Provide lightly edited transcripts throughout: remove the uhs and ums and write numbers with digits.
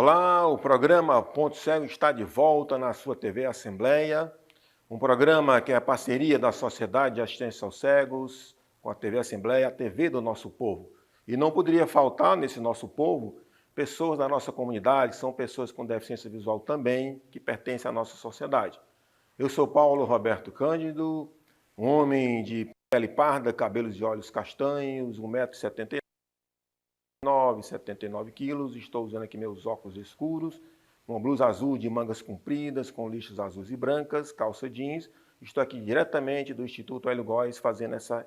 Olá, o programa Ponto Cego está de volta na sua TV Assembleia, um programa que é a parceria da Sociedade de Assistência aos Cegos com a TV Assembleia, a TV do nosso povo. E não poderia faltar nesse nosso povo pessoas da nossa comunidade, são pessoas com deficiência visual também, que pertencem à nossa sociedade. Eu sou Paulo Roberto Cândido, um homem de pele parda, cabelos e olhos castanhos, 1,79 m, 79 quilos, estou usando aqui meus óculos escuros, uma blusa azul de mangas compridas, com listras azuis e brancas, calça jeans. Estou aqui diretamente do Instituto Hélio Góes fazendo essa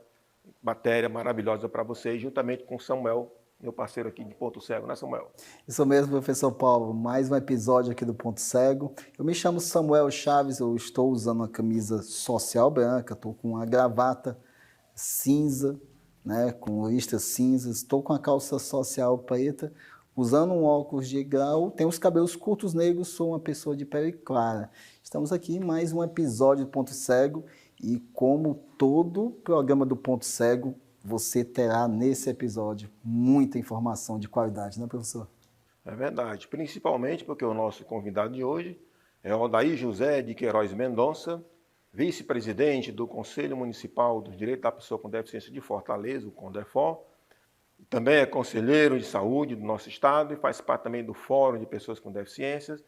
matéria maravilhosa para vocês, juntamente com Samuel, meu parceiro aqui de Ponto Cego, né, Samuel? Isso mesmo, professor Paulo, mais um episódio aqui do Ponto Cego. Eu me chamo Samuel Chaves, eu estou usando uma camisa social branca, estou com uma gravata cinza, né, com listras cinzas, estou com a calça social preta, usando um óculos de grau, tenho os cabelos curtos negros, sou uma pessoa de pele clara. Estamos aqui em mais um episódio do Ponto Cego e como todo programa do Ponto Cego, você terá nesse episódio muita informação de qualidade, né, professor? É verdade, principalmente porque o nosso convidado de hoje é Odair José de Queiroz Mendonça, vice-presidente do Conselho Municipal dos Direitos da Pessoa com Deficiência de Fortaleza, o CONDEFOR. Também é conselheiro de saúde do nosso estado e faz parte também do Fórum de Pessoas com Deficiências.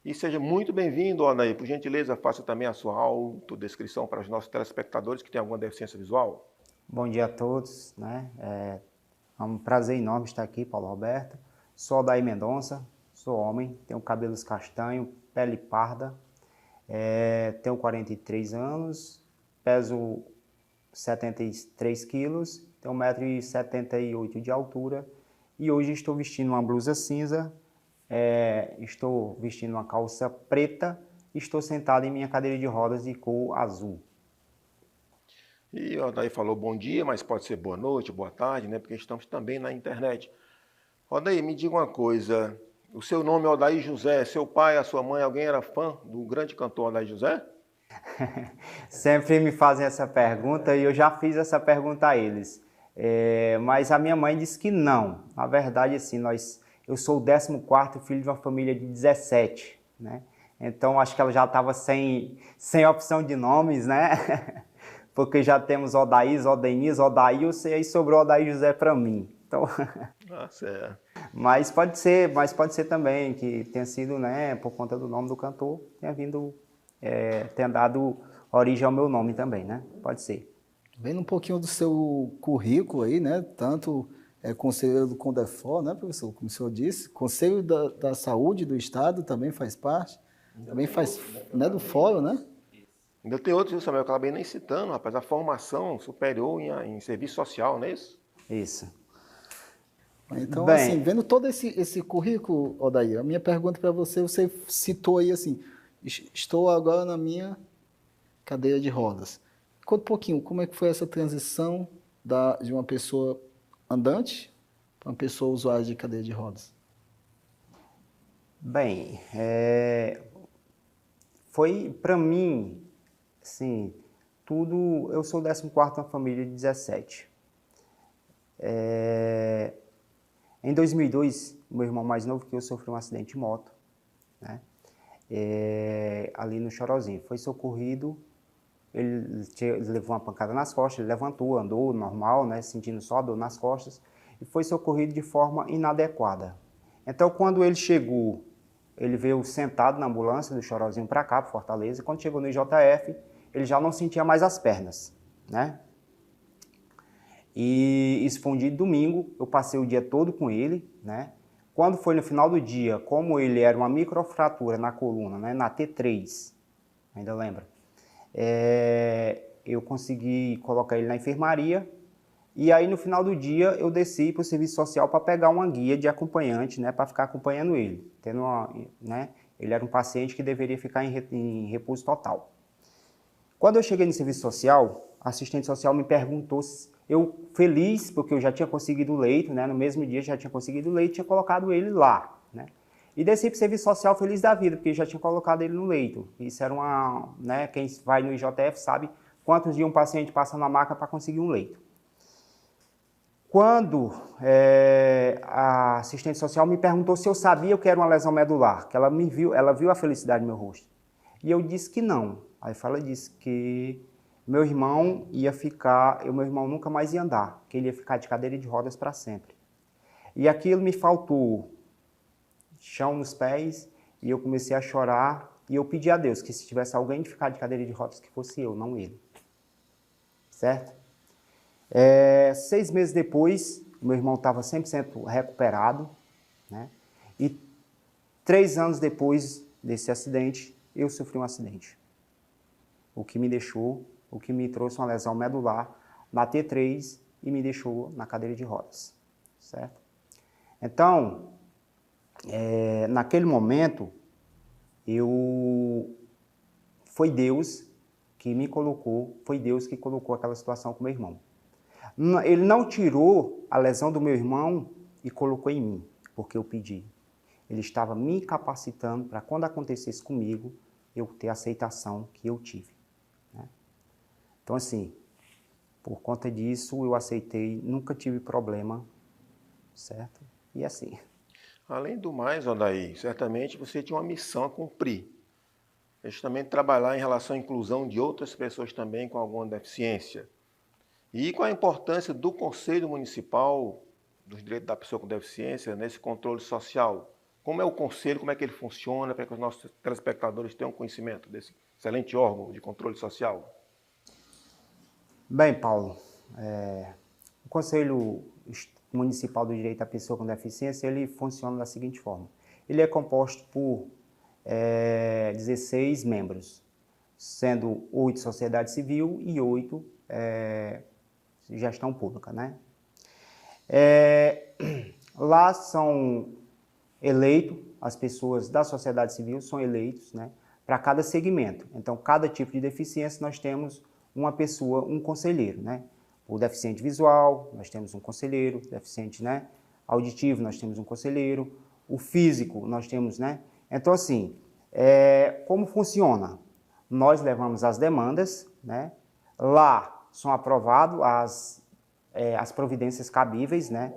E seja muito bem-vindo, Odair. Por gentileza, faça também a sua autodescrição para os nossos telespectadores que têm alguma deficiência visual. Bom dia a todos, né? É um prazer enorme estar aqui, Paulo Roberto. Sou Odair Mendonça, sou homem, tenho cabelos castanhos, pele parda, tenho 43 anos, peso 73 quilos, tenho 1,78 m de altura e hoje estou vestindo uma blusa cinza, estou vestindo uma calça preta e estou sentado em minha cadeira de rodas de cor azul. E o Odair falou bom dia, mas pode ser boa noite, boa tarde, né? Porque estamos também na internet. Odair, me diga uma coisa, o seu nome é Odair José, seu pai, a sua mãe, alguém era fã do grande cantor Odair José? Sempre me fazem essa pergunta e eu já fiz essa pergunta a eles. Mas a minha mãe disse que não. Na verdade, assim, eu sou o 14º filho de uma família de 17, né? Então, acho que ela já estava sem opção de nomes, né? Porque já temos Odair, Odenise, Odailson, e aí sobrou Odair José para mim. Então, Certo. mas pode ser também que tenha sido, né, por conta do nome do cantor, tenha dado origem ao meu nome também, né? Pode ser. Vendo um pouquinho do seu currículo aí, né? Tanto conselheiro do CONDEFOR, né, professor? Como o senhor disse, Conselho da Saúde do Estado também faz parte, também faz, né, do Fórum, né? Ainda tem outros, Samuel, que eu acabei nem citando, rapaz, a formação superior em serviço social, não é isso? Isso. Então, Bem, assim, vendo todo esse currículo, Odair, a minha pergunta para você, você citou aí assim, estou agora na minha cadeira de rodas. Conta um pouquinho, como é que foi essa transição de uma pessoa andante para uma pessoa usuária de cadeira de rodas? Bem, foi para mim, assim, tudo. Eu sou o 14º uma família de 17. Em 2002, o meu irmão mais novo que eu sofreu um acidente de moto, né? Ali no Chorozinho. Foi socorrido, ele levou uma pancada nas costas, ele levantou, andou normal, né? Sentindo só dor nas costas, e foi socorrido de forma inadequada. Então, quando ele chegou, ele veio sentado na ambulância do Chorozinho para cá, para Fortaleza, e quando chegou no IJF, ele já não sentia mais as pernas, né? E isso foi um dia de domingo, eu passei o dia todo com ele, né? Quando foi no final do dia, como ele era uma microfratura na coluna, né? Na T3, ainda lembra? Eu consegui colocar ele na enfermaria e aí no final do dia eu desci para o serviço social para pegar uma guia de acompanhante, né? Para ficar acompanhando ele, né? Ele era um paciente que deveria ficar em repouso total. Quando eu cheguei no serviço social, a assistente social me perguntou, eu feliz, porque eu já tinha conseguido o leito, né? No mesmo dia já tinha conseguido o leito, tinha colocado ele lá, né? E desci para o serviço social feliz da vida, porque já tinha colocado ele no leito. Isso era né? Quem vai no IJF sabe quantos dias um paciente passa na maca para conseguir um leito. Quando a assistente social me perguntou se eu sabia que era uma lesão medular, que ela viu a felicidade no meu rosto. E eu disse que não. Aí ela disse que meu irmão nunca mais ia andar, que ele ia ficar de cadeira de rodas para sempre. E aquilo me faltou chão nos pés, e eu comecei a chorar, e eu pedi a Deus que se tivesse alguém de ficar de cadeira de rodas, que fosse eu, não ele. Certo? 6 meses depois, meu irmão estava 100% recuperado, né? E 3 anos depois desse acidente, eu sofri um acidente. O que me trouxe uma lesão medular na T3 e me deixou na cadeira de rodas, certo? Então, naquele momento, foi Deus que me colocou, foi Deus que colocou aquela situação com meu irmão. Ele não tirou a lesão do meu irmão e colocou em mim, porque eu pedi. Ele estava me capacitando para quando acontecesse comigo, eu ter a aceitação que eu tive, né? Então, assim, por conta disso, eu aceitei, nunca tive problema, certo? E assim. Além do mais, Odair, certamente você tinha uma missão a cumprir. É justamente trabalhar em relação à inclusão de outras pessoas também com alguma deficiência. E qual a importância do Conselho Municipal dos Direitos da Pessoa com Deficiência nesse controle social? Como é o Conselho, como é que ele funciona, para que os nossos telespectadores tenham conhecimento desse excelente órgão de controle social? Bem, Paulo, o Conselho Municipal do Direito da Pessoa com Deficiência, ele funciona da seguinte forma. Ele é composto por 16 membros, sendo 8 sociedade civil e 8 gestão pública, né? Lá são eleitos, as pessoas da sociedade civil são eleitos, né, para cada segmento. Então, cada tipo de deficiência nós temos uma pessoa, um conselheiro, né? O deficiente visual, nós temos um conselheiro, deficiente, né, auditivo, nós temos um conselheiro, o físico, nós temos, né? Então, assim, como funciona? Nós levamos as demandas, né? Lá são aprovadas as providências cabíveis, né?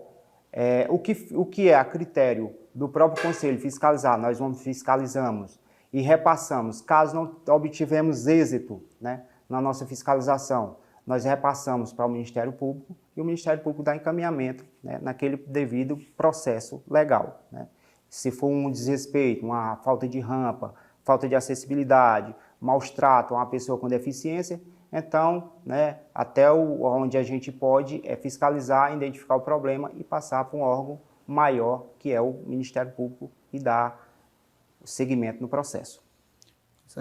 O que é a critério do próprio Conselho fiscalizar, nós fiscalizamos e repassamos. Caso não obtivemos êxito, né, na nossa fiscalização, nós repassamos para o Ministério Público e o Ministério Público dá encaminhamento, né, naquele devido processo legal, né? Se for um desrespeito, uma falta de rampa, falta de acessibilidade, maus trato a uma pessoa com deficiência, então, né, até onde a gente pode fiscalizar, identificar o problema e passar para um órgão maior, que é o Ministério Público, e dar seguimento no processo.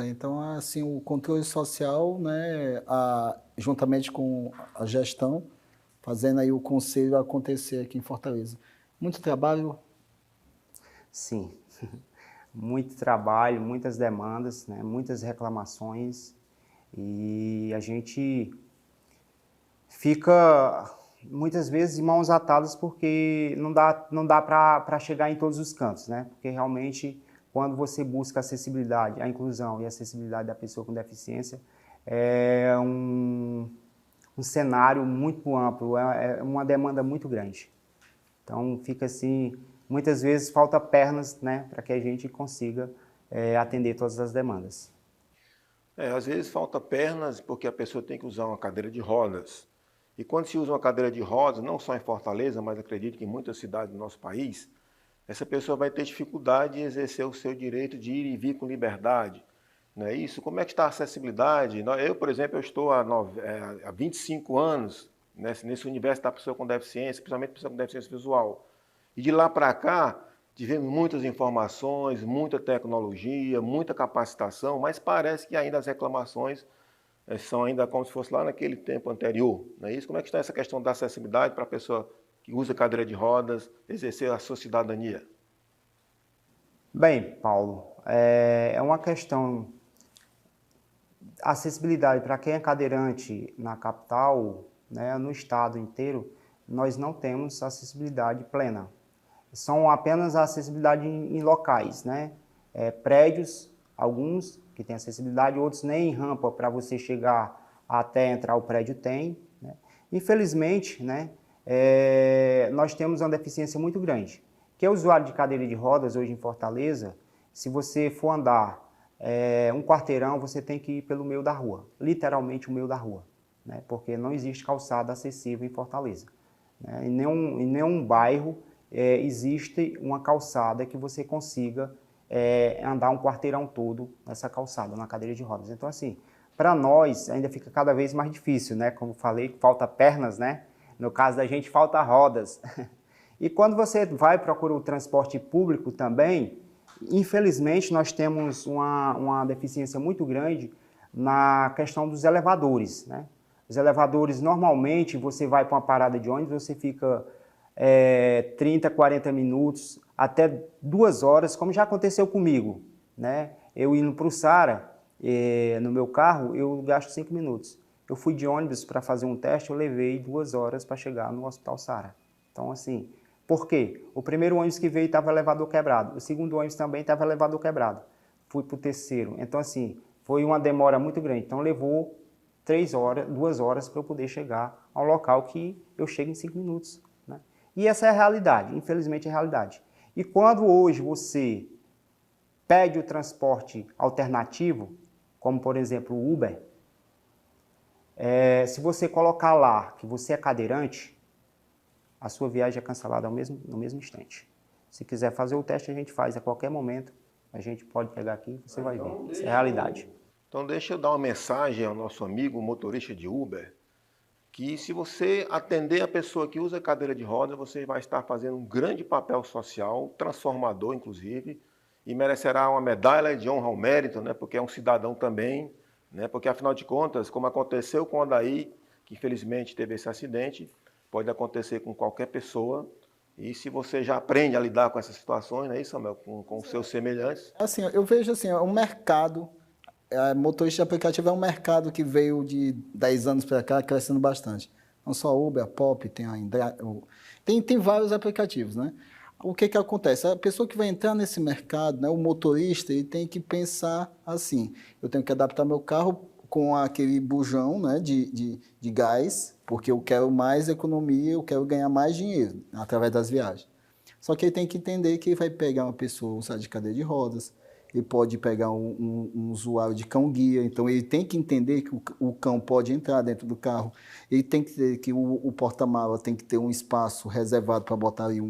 Então, assim, o controle social, né, juntamente com a gestão, fazendo aí o conselho acontecer aqui em Fortaleza. Muito trabalho? Sim, muito trabalho, muitas demandas, né, muitas reclamações, e a gente fica muitas vezes de mãos atadas porque não dá para chegar em todos os cantos, né? Porque realmente quando você busca acessibilidade, a inclusão e a acessibilidade da pessoa com deficiência, é um cenário muito amplo, é uma demanda muito grande. Então fica assim, muitas vezes falta pernas, né, para que a gente consiga atender todas as demandas. Às vezes falta pernas porque a pessoa tem que usar uma cadeira de rodas. E quando se usa uma cadeira de rodas, não só em Fortaleza, mas acredito que em muitas cidades do nosso país, essa pessoa vai ter dificuldade em exercer o seu direito de ir e vir com liberdade. Não é isso? Como é que está a acessibilidade? Eu, por exemplo, eu estou há 25 anos nesse universo da pessoa com deficiência, principalmente pessoa com deficiência visual. E de lá para cá, tivemos muitas informações, muita tecnologia, muita capacitação, mas parece que ainda as reclamações são ainda como se fosse lá naquele tempo anterior. Não é isso? Como é que está essa questão da acessibilidade para a pessoa que usa cadeira de rodas exercer a sua cidadania? Bem, Paulo, é uma questão... Acessibilidade para quem é cadeirante na capital, né, no estado inteiro, nós não temos acessibilidade plena. São apenas a acessibilidade em locais, né? Prédios, alguns que têm acessibilidade, outros nem rampa para você chegar até entrar o prédio tem, né? Infelizmente, né, nós temos uma deficiência muito grande. Que é usuário de cadeira de rodas hoje em Fortaleza, se você for andar um quarteirão, você tem que ir pelo meio da rua, literalmente o meio da rua, né? Porque não existe calçada acessível em Fortaleza. Né? Em nenhum bairro existe uma calçada que você consiga andar um quarteirão todo nessa calçada, na cadeira de rodas. Então, assim, para nós ainda fica cada vez mais difícil, né? Como falei, falta pernas, né? No caso da gente, falta rodas. E quando você vai procurar o transporte público também, infelizmente nós temos uma deficiência muito grande na questão dos elevadores, né? Os elevadores, normalmente, você vai para uma parada de ônibus, você fica 30, 40 minutos, até 2 horas, como já aconteceu comigo, né? Eu indo para o Sara, no meu carro, eu gasto 5 minutos. Eu fui de ônibus para fazer um teste, eu levei 2 horas para chegar no Hospital Sara. Então, assim, por quê? O primeiro ônibus que veio estava elevador quebrado, o segundo ônibus também estava elevador quebrado. Fui para o terceiro. Então, assim, foi uma demora muito grande. Então, levou 2 horas para eu poder chegar ao local que eu chego em 5 minutos. Né? E essa é a realidade, infelizmente é a realidade. E quando hoje você pede o transporte alternativo, como por exemplo o Uber, se você colocar lá que você é cadeirante, a sua viagem é cancelada no mesmo instante. Se quiser fazer o teste, a gente faz a qualquer momento. A gente pode pegar aqui e você vai ver. Isso é a realidade. Então deixa eu dar uma mensagem ao nosso amigo motorista de Uber, que se você atender a pessoa que usa cadeira de roda, você vai estar fazendo um grande papel social, transformador inclusive, e merecerá uma medalha de honra ao mérito, né, porque é um cidadão também, né, porque afinal de contas, como aconteceu com o Odaí, que infelizmente teve esse acidente, pode acontecer com qualquer pessoa, e se você já aprende a lidar com essas situações, né, Samuel, com os seus semelhantes. Assim, eu vejo assim, um mercado, motorista de aplicativo é um mercado que veio de 10 anos para cá crescendo bastante. Não só a Uber, a Pop, tem a Indra, tem vários aplicativos, né? O que acontece? A pessoa que vai entrar nesse mercado, né, o motorista, ele tem que pensar assim, eu tenho que adaptar meu carro com aquele bujão, né, de gás, porque eu quero mais economia, eu quero ganhar mais dinheiro através das viagens. Só que ele tem que entender que ele vai pegar uma pessoa usada de cadeira de rodas, ele pode pegar um usuário de cão-guia, então ele tem que entender que o cão pode entrar dentro do carro, ele tem que ter que o porta-mala tem que ter um espaço reservado para botar ali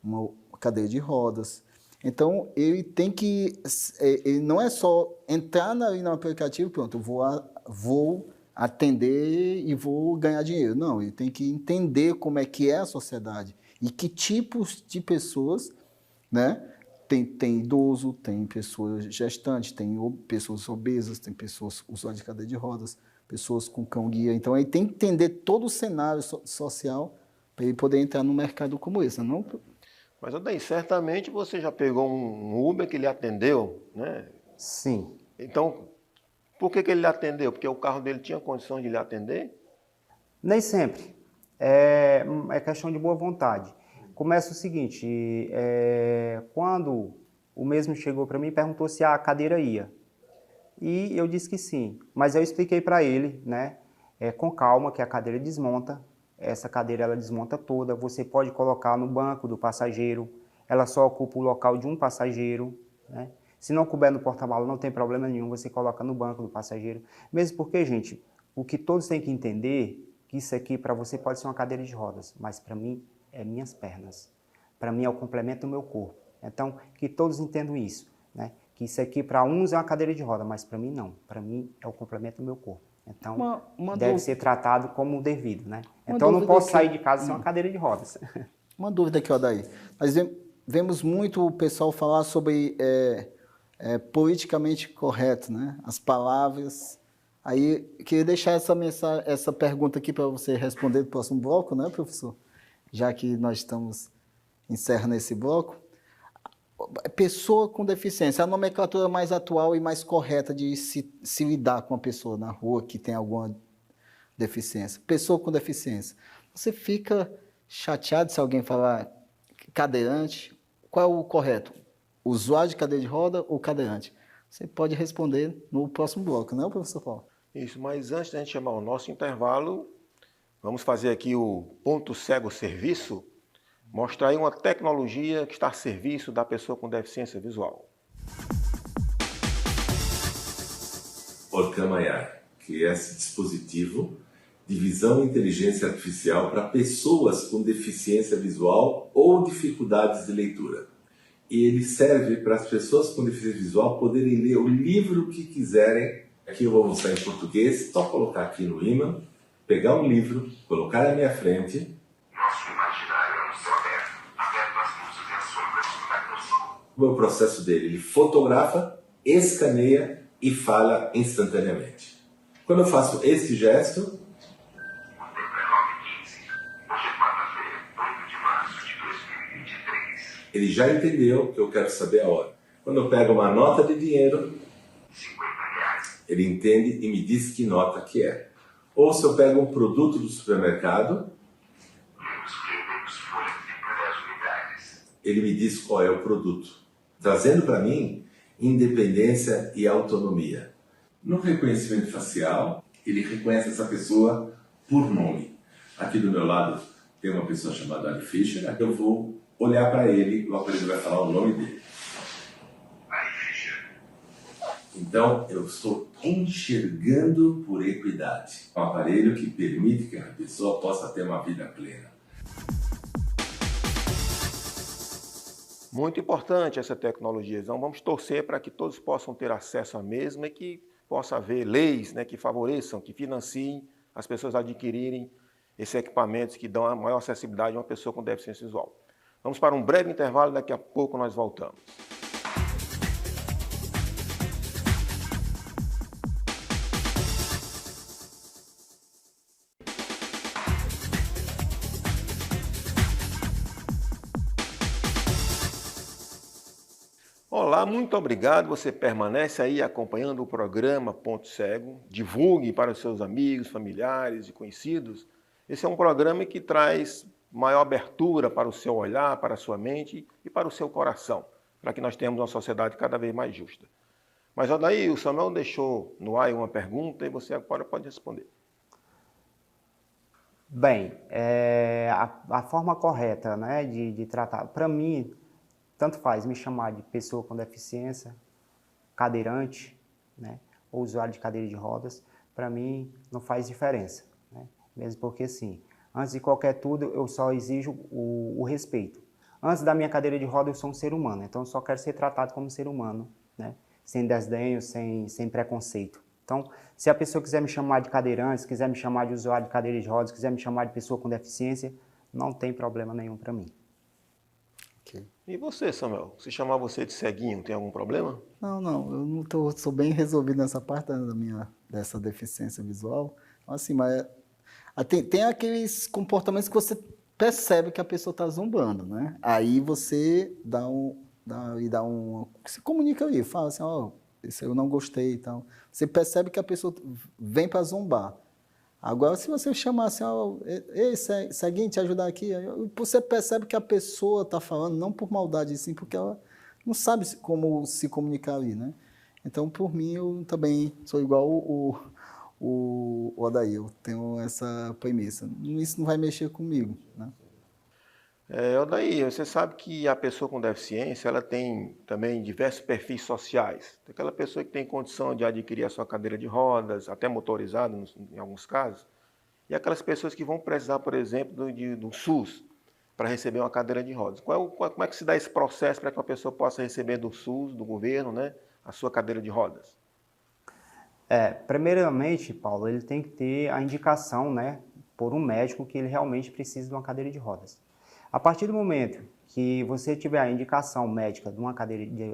uma cadeira de rodas. Então, ele tem que... Ele não é só entrar ali no aplicativo, pronto, eu vou atender e vou ganhar dinheiro. Não, ele tem que entender como é que é a sociedade e que tipos de pessoas, né? Tem idoso, tem pessoas gestantes, tem pessoas obesas, tem pessoas usuárias de cadeira de rodas, pessoas com cão-guia. Então, ele tem que entender todo o cenário social para ele poder entrar num mercado como esse. Não... Mas, Odaí, certamente você já pegou um Uber que lhe atendeu, né? Sim. Então, por que ele lhe atendeu? Porque o carro dele tinha condições de lhe atender? Nem sempre. É questão de boa vontade. Começa o seguinte, quando o mesmo chegou para mim e perguntou se a cadeira ia. E eu disse que sim, mas eu expliquei para ele, né, com calma, que a cadeira desmonta. Essa cadeira ela desmonta toda, você pode colocar no banco do passageiro, ela só ocupa o local de um passageiro, né? Se não couber no porta-malas, não tem problema nenhum, você coloca no banco do passageiro. Mesmo porque, gente, o que todos têm que entender, que isso aqui para você pode ser uma cadeira de rodas, mas para mim é minhas pernas. Para mim é o complemento do meu corpo. Então, que todos entendam isso, né? Que isso aqui para uns é uma cadeira de roda, mas para mim não. Para mim é o complemento do meu corpo. Então, deve ser tratado como devido, né? Então, eu não posso sair de casa sem uma cadeira de rodas. Uma dúvida aqui, Odaí. Nós vemos muito o pessoal falar sobre politicamente correto, né? As palavras. Aí, queria deixar essa pergunta aqui para você responder no próximo bloco, né, professor? Já que nós estamos encerrando esse bloco. Pessoa com deficiência, a nomenclatura mais atual e mais correta de se lidar com uma pessoa na rua que tem alguma deficiência. Pessoa com deficiência. Você fica chateado se alguém falar cadeirante? Qual é o correto? Usuário de cadeira de roda ou cadeirante? Você pode responder no próximo bloco, não é, professor Paulo? Isso, mas antes da gente chamar o nosso intervalo, Vamos fazer aqui o ponto cego serviço, mostrar aí uma tecnologia que está a serviço da pessoa com deficiência visual. Orcam AI, que é esse dispositivo de visão e inteligência artificial para pessoas com deficiência visual ou dificuldades de leitura. E ele serve para as pessoas com deficiência visual poderem ler o livro que quiserem. Aqui eu vou mostrar em português, só colocar aqui no ímã, pegar um livro, colocar na minha frente. Nosso imaginário é um céu aberto às luzes e às sombras do microscópio. O meu processo dele, ele fotografa, escaneia e fala instantaneamente. Quando eu faço esse gesto, O tempo é 9h15. Hoje é quarta-feira, 8 de março de 2023. ele já entendeu que eu quero saber a hora. Quando eu pego uma nota de dinheiro, R$50. ele entende e me diz que nota que é. Ou se eu pego um produto do supermercado, Temos folha tripla 10 unidades. ele me diz qual é o produto, trazendo para mim independência e autonomia. No reconhecimento facial, ele reconhece essa pessoa por nome. Aqui do meu lado tem uma pessoa chamada Ali Fischer, aqui eu vou olhar para ele e o aparelho vai falar o nome dele. Aí, Fischer. Então, eu estou enxergando por equidade. Um aparelho que permite que a pessoa possa ter uma vida plena. Muito importante essa tecnologia. Então, vamos torcer para que todos possam ter acesso à mesma e que possa haver leis, né, que favoreçam, que financiem as pessoas a adquirirem esses equipamentos que dão a maior acessibilidade a uma pessoa com deficiência visual. Vamos para um breve intervalo, daqui a pouco nós voltamos. Olá, muito obrigado. Você permanece aí acompanhando o programa Ponto Cego. Divulgue para os seus amigos, familiares e conhecidos. Esse é um programa que traz maior abertura para o seu olhar, para a sua mente e para o seu coração, para que nós tenhamos uma sociedade cada vez mais justa. Mas, Odair, o Samuel deixou no ar uma pergunta e você agora pode responder. Bem, a forma correta, né, de tratar, para mim, tanto faz me chamar de pessoa com deficiência, cadeirante, né, ou usuário de cadeira de rodas, para mim não faz diferença, né? Mesmo porque, assim, antes de qualquer tudo, eu só exijo o respeito. Antes da minha cadeira de roda, eu sou um ser humano, então eu só quero ser tratado como ser humano, né, sem desdenho, sem preconceito. Então, se a pessoa quiser me chamar de cadeirante, se quiser me chamar de usuário de cadeira de rodas, se quiser me chamar de pessoa com deficiência, não tem problema nenhum para mim. E você, Samuel? Se chamar você de ceguinho, tem algum problema? Não, eu não sou bem resolvido nessa parte dessa deficiência visual. Assim, mas tem aqueles comportamentos que você percebe que a pessoa está zombando, né? Aí você se comunica ali, fala assim, isso eu não gostei e tal. Você percebe que a pessoa vem para zombar. Agora, se você chamar assim, ei, ceguinho, te ajudar aqui, você percebe que a pessoa está falando, não por maldade, sim, porque ela não sabe como se comunicar ali, né? Então, por mim, eu também sou igual o Odair, eu tenho essa premissa. Isso não vai mexer comigo, né? Odair, você sabe que a pessoa com deficiência, ela tem também diversos perfis sociais. Tem aquela pessoa que tem condição de adquirir a sua cadeira de rodas, até motorizada em alguns casos, e aquelas pessoas que vão precisar, por exemplo, do SUS para receber uma cadeira de rodas. Como é que se dá esse processo para que uma pessoa possa receber do SUS, do governo, né, a sua cadeira de rodas? Primeiramente, Paulo, ele tem que ter a indicação, né, por um médico que ele realmente precisa de uma cadeira de rodas. A partir do momento que você tiver a indicação médica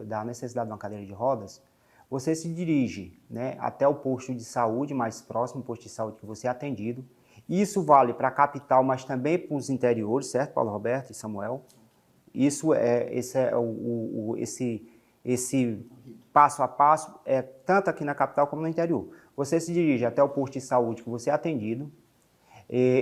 da necessidade de uma cadeira de rodas, você se dirige, né, até o posto de saúde mais próximo, o posto de saúde que você é atendido. Isso vale para a capital, mas também para os interiores, certo, Paulo Roberto e Samuel? Esse passo a passo é tanto aqui na capital como no interior. Você se dirige até o posto de saúde que você é atendido.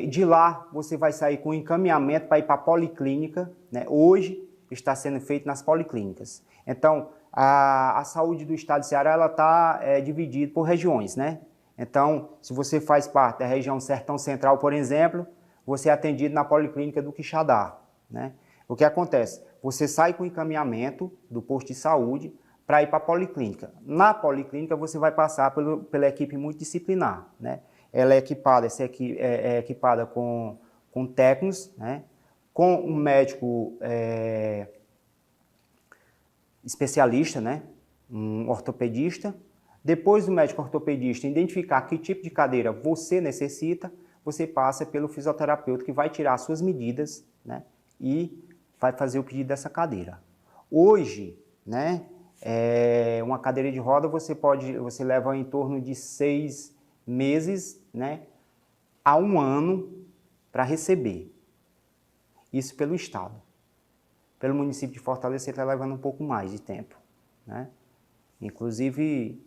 De lá, você vai sair com encaminhamento para ir para a policlínica, né? Hoje está sendo feito nas policlínicas. Então, a saúde do estado de Ceará está dividida por regiões, né? Então, se você faz parte da região Sertão Central, por exemplo, você é atendido na Policlínica do Quixadá, né? O que acontece? Você sai com encaminhamento do posto de saúde para ir para a Policlínica. Na Policlínica, você vai passar pela equipe multidisciplinar, né? Ela é equipada, é equipada com técnicos, né? Com um médico especialista, né? Um ortopedista. Depois do médico ortopedista identificar que tipo de cadeira você necessita, você passa pelo fisioterapeuta que vai tirar as suas medidas, né? E vai fazer o pedido dessa cadeira. Hoje, né? Uma cadeira de roda você leva em torno de 6 meses, né? A 1 ano para receber. Isso pelo Estado. Pelo município de Fortaleza, você está levando um pouco mais de tempo, né? Inclusive,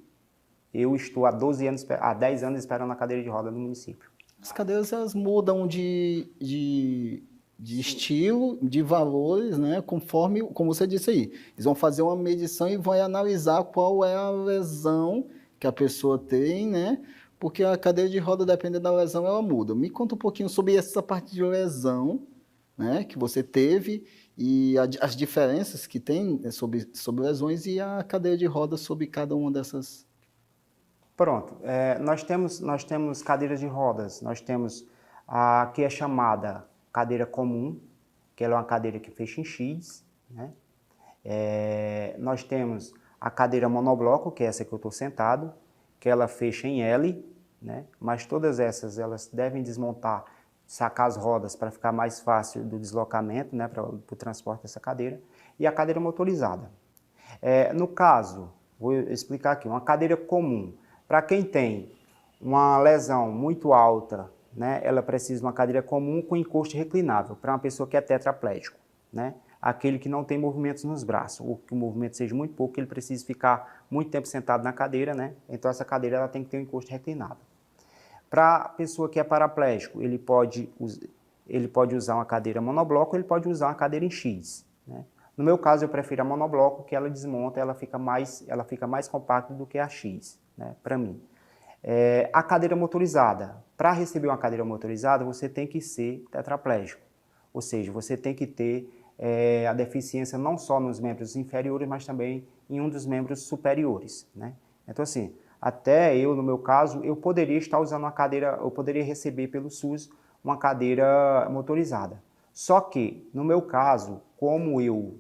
eu estou há 10 anos esperando a cadeira de roda no município. As cadeiras, elas mudam de estilo, de valores, né? Conforme, como você disse aí. Eles vão fazer uma medição e vão analisar qual é a lesão que a pessoa tem, né? Porque a cadeira de roda, dependendo da lesão, ela muda. Me conta um pouquinho sobre essa parte de lesão, né? Que você teve e as diferenças que tem sobre lesões e a cadeira de roda sobre cada uma dessas. Pronto. Nós temos cadeiras de rodas. Nós temos a que é chamada cadeira comum, que ela é uma cadeira que fecha em X, né? Nós temos a cadeira monobloco, que é essa que eu estou sentado, que ela fecha em L, né? Mas todas essas elas devem desmontar, sacar as rodas para ficar mais fácil do deslocamento, né? Para o transporte dessa cadeira. E a cadeira motorizada. No caso, vou explicar aqui, uma cadeira comum, para quem tem uma lesão muito alta, né, ela precisa de uma cadeira comum com encosto reclinável, para uma pessoa que é tetraplégico, né, aquele que não tem movimentos nos braços, ou que o movimento seja muito pouco, que ele precisa ficar muito tempo sentado na cadeira, né, então essa cadeira ela tem que ter um encosto reclinável. Para a pessoa que é paraplégico, ele pode usar uma cadeira monobloco, ele pode usar uma cadeira em X, né. No meu caso, eu prefiro a monobloco, que ela desmonta, ela fica mais compacta do que a X, né, para mim. A cadeira motorizada. Para receber uma cadeira motorizada, você tem que ser tetraplégico. Ou seja, você tem que ter a deficiência não só nos membros inferiores, mas também em um dos membros superiores, né? Então, assim, até eu, no meu caso, eu poderia estar usando uma cadeira, eu poderia receber pelo SUS uma cadeira motorizada. Só que, no meu caso, como eu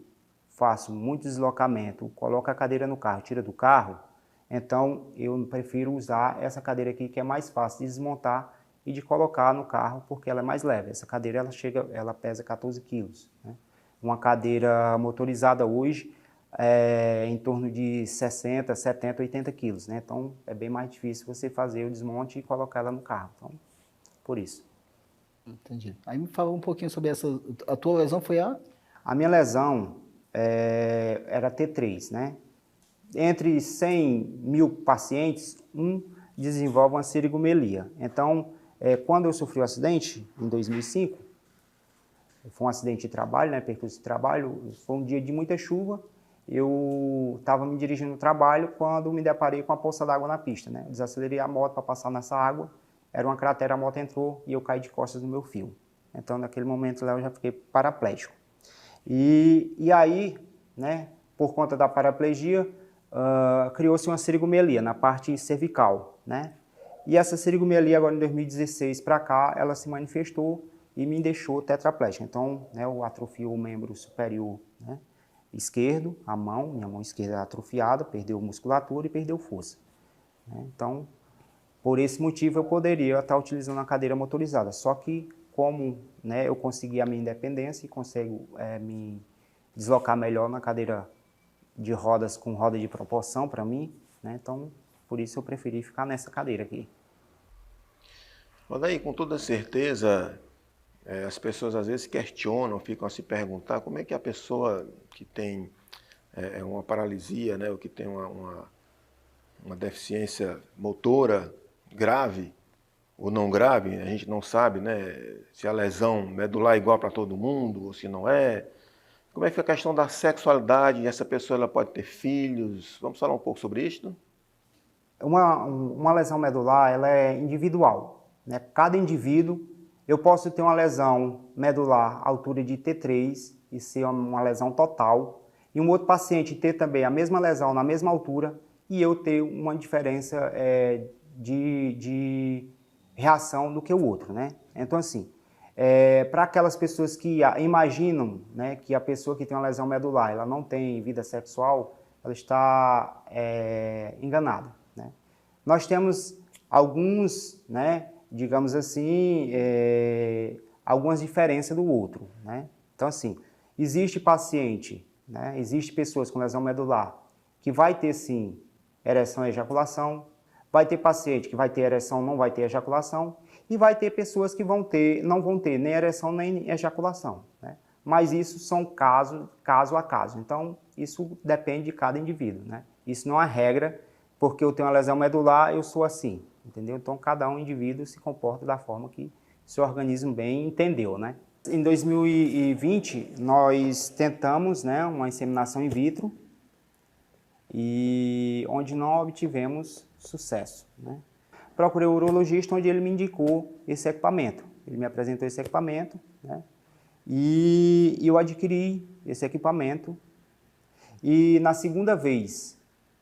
faço muito deslocamento, coloco a cadeira no carro, tira do carro, então eu prefiro usar essa cadeira aqui, que é mais fácil de desmontar e de colocar no carro, porque ela é mais leve. Essa cadeira ela pesa 14 quilos, né? Uma cadeira motorizada hoje é em torno de 60, 70, 80 quilos, né? Então é bem mais difícil você fazer o desmonte e colocar ela no carro. Então, por isso. Entendi. Aí me fala um pouquinho sobre essa. A tua lesão foi a? A minha lesão era T3, né? Entre 100 mil pacientes, um desenvolve uma sirigomelia. Então, quando eu sofri o acidente, em 2005, foi um acidente de trabalho, né? Percurso de trabalho, foi um dia de muita chuva. Eu estava me dirigindo no trabalho quando me deparei com a poça d'água na pista, né? Desacelerei a moto para passar nessa água. Era uma cratera, a moto entrou e eu caí de costas no meu fio. Então, naquele momento lá, eu já fiquei paraplégico. E aí, né, por conta da paraplegia, criou-se uma sirigomelia na parte cervical, né? E essa sirigomelia, agora em 2016 para cá, ela se manifestou e me deixou tetraplégico. Então, né, eu atrofio o membro superior, né, esquerdo, minha mão esquerda é atrofiada, perdeu musculatura e perdeu força, né? Então, por esse motivo, eu poderia estar utilizando a cadeira motorizada. Só que, como, né, eu consegui a minha independência e consigo me deslocar melhor na cadeira de rodas com roda de proporção para mim, né? Então, por isso eu preferi ficar nessa cadeira aqui. Mas aí, com toda certeza, as pessoas às vezes questionam, ficam a se perguntar como é que a pessoa que tem uma paralisia, né, ou que tem uma deficiência motora grave ou não grave, a gente não sabe, né, se a lesão medular é igual para todo mundo ou se não é. Como é que é a questão da sexualidade? Essa pessoa ela pode ter filhos? Vamos falar um pouco sobre isso? uma lesão medular, ela é individual, né? Cada indivíduo, eu posso ter uma lesão medular à altura de T3 e ser uma lesão total, e um outro paciente ter também a mesma lesão na mesma altura e eu ter uma diferença de reação do que o outro, né? Então, assim, para aquelas pessoas que imaginam, né, que a pessoa que tem uma lesão medular, ela não tem vida sexual, ela está enganada, né? Nós temos alguns, né, digamos assim, algumas diferenças do outro, né? Então, assim, existe paciente, né, existe pessoas com lesão medular que vai ter, sim, ereção e ejaculação, vai ter paciente que vai ter ereção, não vai ter ejaculação, e vai ter pessoas que não vão ter nem ereção nem ejaculação, né? Mas isso são caso a caso. Então, isso depende de cada indivíduo, né? Isso não é regra, porque eu tenho uma lesão medular, eu sou assim, entendeu? Então, cada indivíduo se comporta da forma que seu organismo bem entendeu, né? Em 2020, nós tentamos, né, uma inseminação in vitro, e onde não obtivemos sucesso, né? Procurei o urologista, onde ele me indicou esse equipamento. Ele me apresentou esse equipamento, né? E eu adquiri esse equipamento. E na segunda vez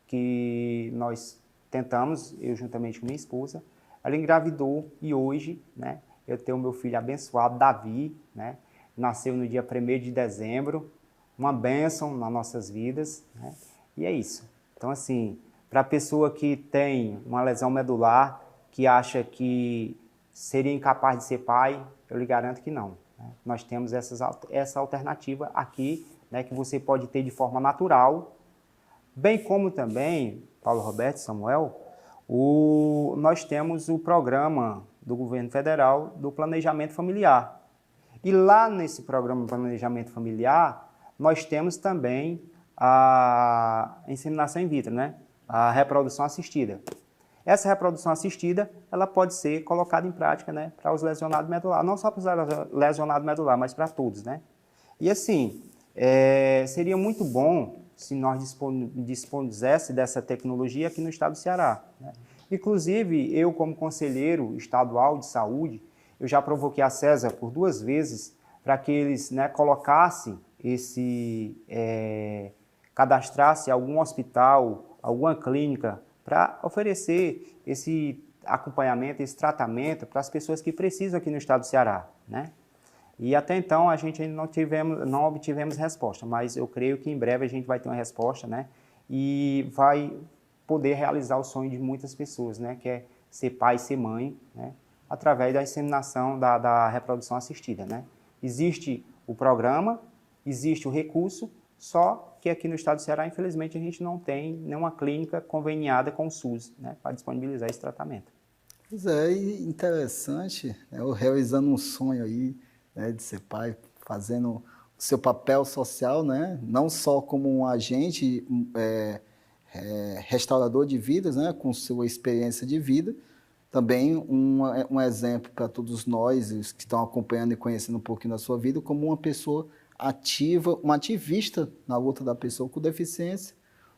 que nós tentamos, eu juntamente com minha esposa, ela engravidou e hoje, né, eu tenho meu filho abençoado, Davi, né? Nasceu no dia 1º de dezembro, uma bênção nas nossas vidas, né? E é isso. Então, assim, para a pessoa que tem uma lesão medular, que acha que seria incapaz de ser pai, eu lhe garanto que não, né? Nós temos essa alternativa aqui, né, que você pode ter de forma natural, bem como também, Paulo Roberto, Samuel, nós temos o programa do governo federal do planejamento familiar. E lá nesse programa de planejamento familiar, nós temos também a inseminação in vitro, né? A reprodução assistida. Essa reprodução assistida, ela pode ser colocada em prática, né, para os lesionados medulares, não só para os lesionados medulares, mas para todos, né? E assim, seria muito bom se nós dispusesse dessa tecnologia aqui no estado do Ceará, né? Inclusive, eu como conselheiro estadual de saúde, eu já provoquei a César por 2 vezes para que eles, né, colocassem cadastrasse algum hospital, alguma clínica, para oferecer esse acompanhamento, esse tratamento para as pessoas que precisam aqui no estado do Ceará, né? E até então a gente ainda não obtivemos resposta, mas eu creio que em breve a gente vai ter uma resposta, né? E vai poder realizar o sonho de muitas pessoas, né? Que é ser pai e ser mãe, né? Através da inseminação, da reprodução assistida, né? Existe o programa, existe o recurso, só que aqui no estado do Ceará, infelizmente, a gente não tem nenhuma clínica conveniada com o SUS, né, para disponibilizar esse tratamento. Pois é, e interessante, né, eu realizando um sonho aí, né, de ser pai, fazendo o seu papel social, né, não só como um agente restaurador de vidas, né, com sua experiência de vida, também um exemplo para todos nós, os que estão acompanhando e conhecendo um pouquinho da sua vida, como uma pessoa ativa, uma ativista na luta da pessoa com deficiência.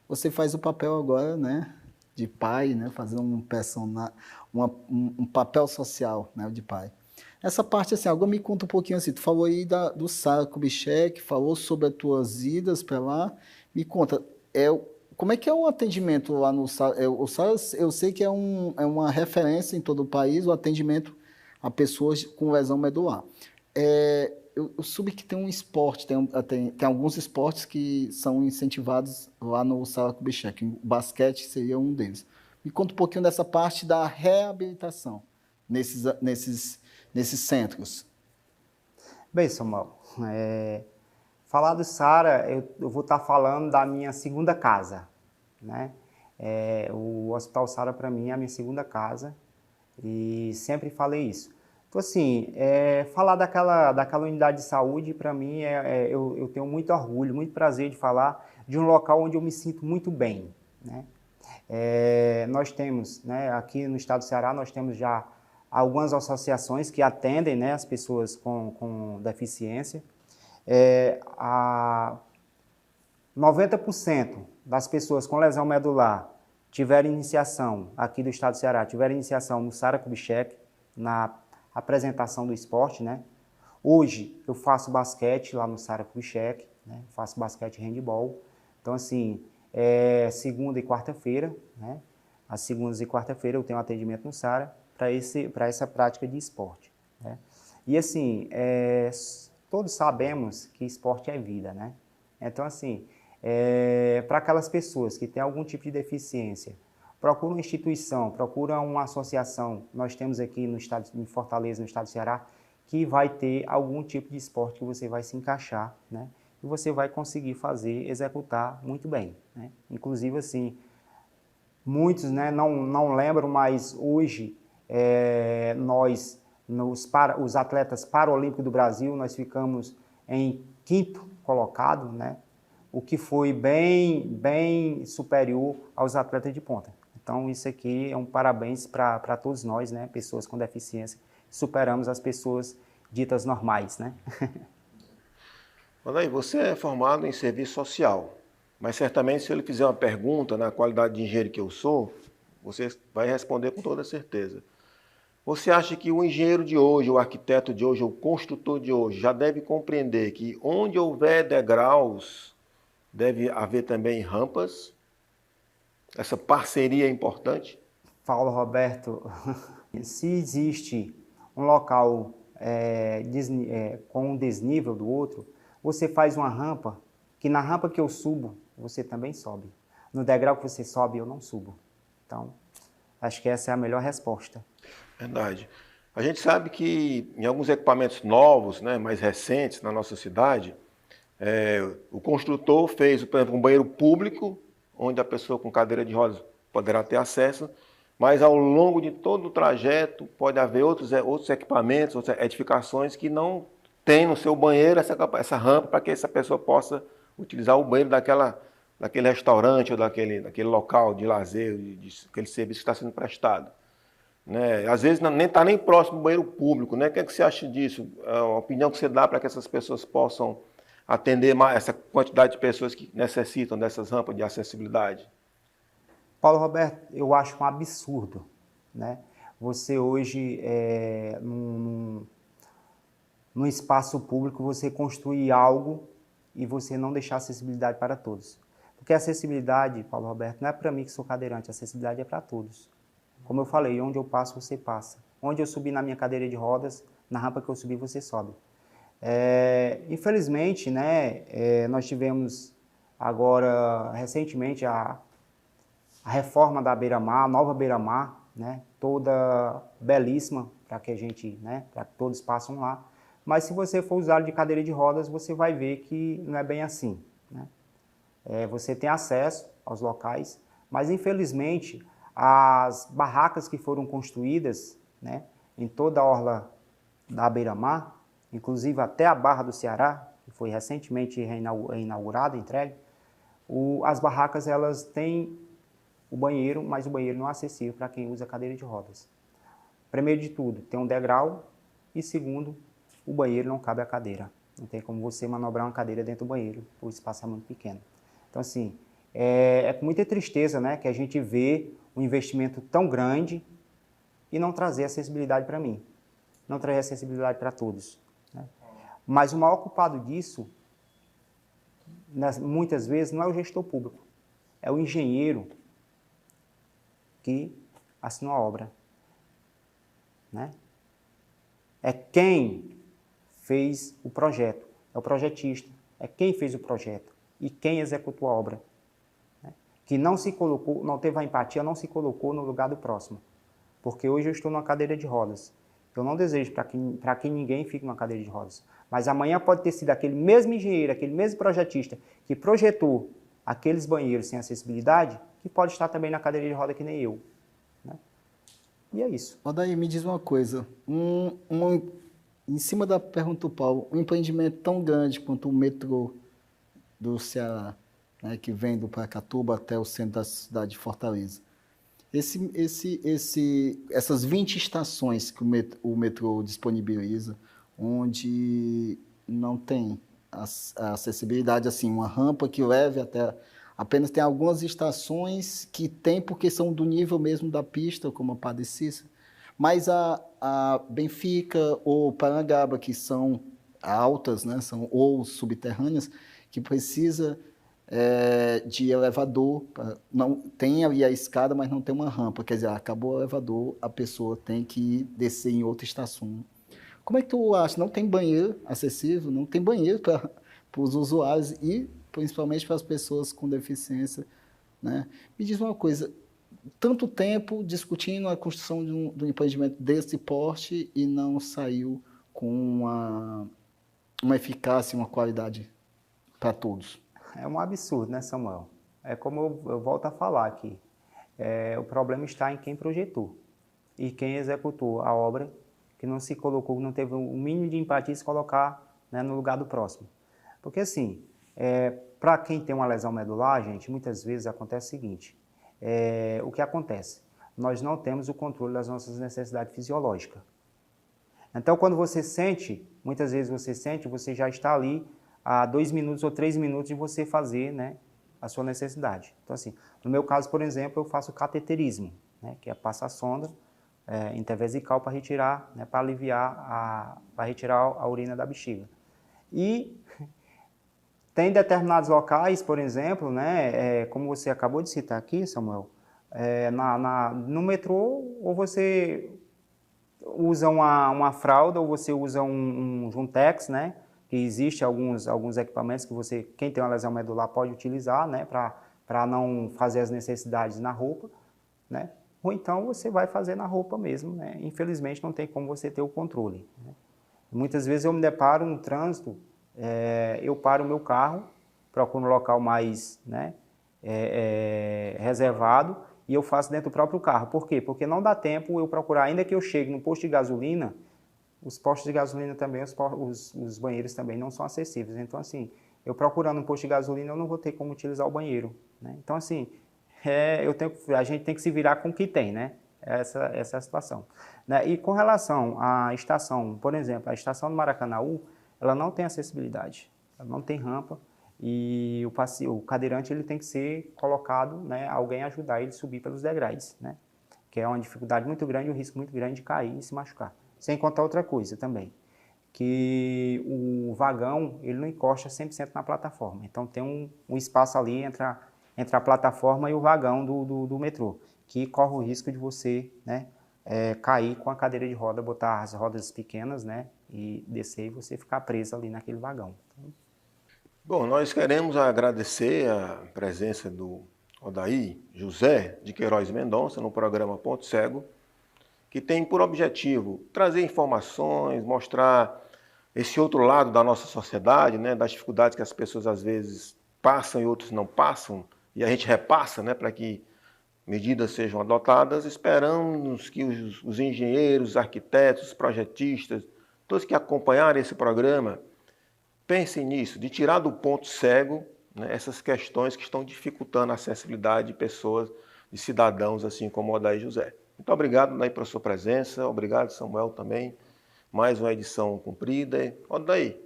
Você faz o papel agora, né, de pai, né, fazendo um papel social, né, de pai. Essa parte, assim, agora me conta um pouquinho assim, tu falou aí do Sara Kubitschek, falou sobre as tuas idas para lá, me conta, como é que é o atendimento lá no Sara? O Sara, eu sei que é uma referência em todo o país, o atendimento a pessoas com lesão medular. Eu soube que tem um esporte, tem alguns esportes que são incentivados lá no Sara Kubitschek. O basquete seria um deles. Me conta um pouquinho dessa parte da reabilitação nesses centros. Bem, Samuel, falar do Sara, eu vou estar falando da minha segunda casa, né? O Hospital Sara, para mim, é a minha segunda casa e sempre falei isso. Então, assim, falar daquela unidade de saúde, para mim, eu tenho muito orgulho, muito prazer de falar de um local onde eu me sinto muito bem, né? Nós temos, né, aqui no estado do Ceará, nós temos já algumas associações que atendem, né, as pessoas com deficiência. 90% das pessoas com lesão medular tiveram iniciação aqui do estado do Ceará, tiveram iniciação no Sara Kubitschek, na apresentação do esporte, né? Hoje eu faço basquete lá no Sara Kubitschek, né? Faço basquete e handball. Então, assim, segunda e quarta-feira, né? Às segundas e quarta-feira eu tenho atendimento no Sara para essa prática de esporte, né? E, assim, todos sabemos que esporte é vida, né? Então, assim, para aquelas pessoas que têm algum tipo de deficiência, procura uma instituição, procura uma associação. Nós temos aqui no estado de Fortaleza, no estado do Ceará, que vai ter algum tipo de esporte que você vai se encaixar, né? E você vai conseguir fazer, executar muito bem, né? Inclusive, assim, muitos, né, não lembram, mas hoje nós, os atletas paralímpicos do Brasil, nós ficamos em 5º colocado, né? O que foi bem superior aos atletas de ponta. Então, isso aqui é um parabéns para todos nós, né, pessoas com deficiência. Superamos as pessoas ditas normais, né? Mas aí, você é formado em serviço social, mas certamente se ele fizer uma pergunta na qualidade de engenheiro que eu sou, você vai responder com toda certeza. Você acha que o engenheiro de hoje, o arquiteto de hoje, o construtor de hoje, já deve compreender que onde houver degraus, deve haver também rampas? Essa parceria é importante? Paulo Roberto, se existe um local com um desnível do outro, você faz uma rampa, que na rampa que eu subo, você também sobe. No degrau que você sobe, eu não subo. Então, acho que essa é a melhor resposta. Verdade. A gente sabe que em alguns equipamentos novos, né, mais recentes na nossa cidade, o construtor fez, por exemplo, um banheiro público, onde a pessoa com cadeira de rodas poderá ter acesso, mas ao longo de todo o trajeto pode haver outros equipamentos, outras edificações que não têm no seu banheiro essa rampa para que essa pessoa possa utilizar o banheiro daquele restaurante ou daquele local de lazer, aquele serviço que está sendo prestado. Né? Às vezes nem está nem próximo do banheiro público, né? O que é que você acha disso? A opinião que você dá para que essas pessoas possam atender mais essa quantidade de pessoas que necessitam dessas rampas de acessibilidade? Paulo Roberto, eu acho um absurdo, né? Você hoje, num espaço público, você construir algo e você não deixar acessibilidade para todos. Porque a acessibilidade, Paulo Roberto, não é para mim que sou cadeirante, a acessibilidade é para todos. Como eu falei, onde eu passo, você passa. Onde eu subir na minha cadeira de rodas, na rampa que eu subir, você sobe. Infelizmente, né, nós tivemos agora, recentemente, a reforma da Beira-Mar, a nova Beira-Mar, né, toda belíssima para que a gente, né, para que todos passem lá. Mas se você for usar de cadeira de rodas, você vai ver que não é bem assim, né? Você tem acesso aos locais, mas infelizmente as barracas que foram construídas, né, em toda a orla da Beira-Mar, inclusive até a Barra do Ceará, que foi recentemente inaugurada, entregue, as barracas elas têm o banheiro, mas o banheiro não é acessível para quem usa cadeira de rodas. Primeiro de tudo, tem um degrau e segundo, o banheiro não cabe a cadeira. Não tem como você manobrar uma cadeira dentro do banheiro, o espaço é muito pequeno. Então, assim, é com muita tristeza, né, que a gente vê um investimento tão grande e não trazer acessibilidade para mim, não trazer acessibilidade para todos, né? Mas o maior culpado disso, muitas vezes, não é o gestor público, é o engenheiro que assinou a obra, né? É quem fez o projeto, é o projetista, é quem fez o projeto e quem executou a obra, né? Que não se colocou, não teve a empatia, não se colocou no lugar do próximo. Porque hoje eu estou numa cadeira de rodas. Eu não desejo para que ninguém fique numa cadeira de rodas. Mas amanhã pode ter sido aquele mesmo engenheiro, aquele mesmo projetista que projetou aqueles banheiros sem acessibilidade, que pode estar também na cadeira de roda que nem eu, né? E é isso. Odair, me diz uma coisa. Em cima da pergunta do Paulo, um empreendimento tão grande quanto o metrô do Ceará, né, que vem do Paracatuba até o centro da cidade de Fortaleza. Essas 20 estações que o metrô disponibiliza, onde não tem a acessibilidade, assim, uma rampa que leve Apenas tem algumas estações que tem porque são do nível mesmo da pista, como a Padre Cícero. Mas a Benfica ou Parangaba, que são altas, né, ou subterrâneas, que precisa de elevador. Não, tem ali a escada, mas não tem uma rampa. Quer dizer, acabou o elevador, a pessoa tem que descer em outra estação. Como é que tu acha? Não tem banheiro acessível, não tem banheiro para os usuários e principalmente para as pessoas com deficiência, né? Me diz uma coisa, tanto tempo discutindo a construção de um empreendimento desse porte e não saiu com uma eficácia, uma qualidade para todos. É um absurdo, né, Samuel? É como eu volto a falar aqui. O problema está em quem projetou e quem executou a obra, que não se colocou, não teve o mínimo de empatia de se colocar, né, no lugar do próximo. Porque assim, para quem tem uma lesão medular, gente, muitas vezes acontece o seguinte, o que acontece? Nós não temos o controle das nossas necessidades fisiológicas. Então, quando você sente, muitas vezes você sente, você já está ali a 2 minutos ou 3 minutos de você fazer, né, a sua necessidade. Então, assim, no meu caso, por exemplo, eu faço cateterismo, né, que é passar sonda intravesical para retirar, né, para aliviar, para retirar a urina da bexiga. E tem determinados locais, por exemplo, né, como você acabou de citar aqui, Samuel, no metrô, ou você usa uma fralda, ou você usa um Juntex, né, que existe alguns equipamentos que você, quem tem uma lesão medular pode utilizar, né, para não fazer as necessidades na roupa, né, ou então você vai fazer na roupa mesmo, né, infelizmente não tem como você ter o controle, né. Muitas vezes eu me deparo no trânsito, eu paro o meu carro, procuro um local mais, né, reservado e eu faço dentro do próprio carro. Por quê? Porque não dá tempo eu procurar, ainda que eu chegue no posto de gasolina, os postos de gasolina também, os banheiros também não são acessíveis. Então, assim, eu procurando um posto de gasolina, eu não vou ter como utilizar o banheiro, né? Então, assim, a gente tem que se virar com o que tem, né? Essa é a situação, né? E com relação à estação, por exemplo, a estação do Maracanaú, ela não tem acessibilidade, ela não tem rampa e o cadeirante ele tem que ser colocado, né, alguém ajudar ele a subir pelos degraus, né? Que é uma dificuldade muito grande, um risco muito grande de cair e se machucar. Sem contar outra coisa também, que o vagão ele não encosta 100% na plataforma, então tem um espaço ali entre a plataforma e o vagão do metrô, que corre o risco de você, né, cair com a cadeira de roda, botar as rodas pequenas, né, e descer e você ficar preso ali naquele vagão. Bom, nós queremos agradecer a presença do Odair José de Queiroz Mendonça no programa Ponto Cego, que tem por objetivo trazer informações, mostrar esse outro lado da nossa sociedade, né, das dificuldades que as pessoas às vezes passam e outros não passam, e a gente repassa, né, para que medidas sejam adotadas. Esperamos que os engenheiros, os arquitetos, os projetistas, todos que acompanharem esse programa, pensem nisso, de tirar do ponto cego, né, essas questões que estão dificultando a acessibilidade de pessoas, de cidadãos, assim como o Odair José. Muito obrigado, Odair, pela sua presença. Obrigado, Samuel, também. Mais uma edição cumprida. Odair,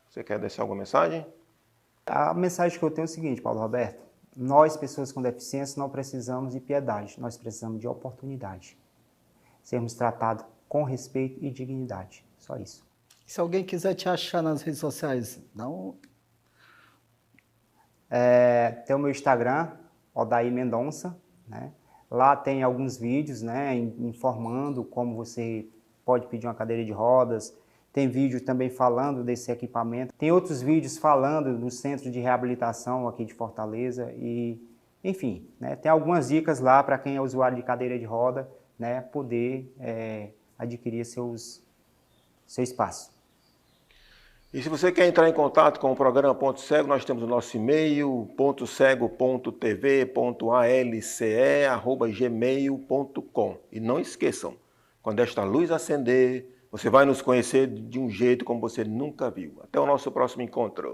você quer deixar alguma mensagem? A mensagem que eu tenho é o seguinte, Paulo Roberto. Nós, pessoas com deficiência, não precisamos de piedade. Nós precisamos de oportunidade. Sermos tratados com respeito e dignidade. Só isso. Se alguém quiser te achar nas redes sociais, não... Tem o meu Instagram, Odair Mendonça, né? Lá tem alguns vídeos, né, informando como você pode pedir uma cadeira de rodas. Tem vídeo também falando desse equipamento. Tem outros vídeos falando do centro de reabilitação aqui de Fortaleza. E, enfim, né, tem algumas dicas lá para quem é usuário de cadeira de roda, né, poder adquirir seu espaço. E se você quer entrar em contato com o programa Ponto Cego, nós temos o nosso e-mail, pontocego.tv.alce@gmail.com. E não esqueçam, quando esta luz acender, você vai nos conhecer de um jeito como você nunca viu. Até o nosso próximo encontro.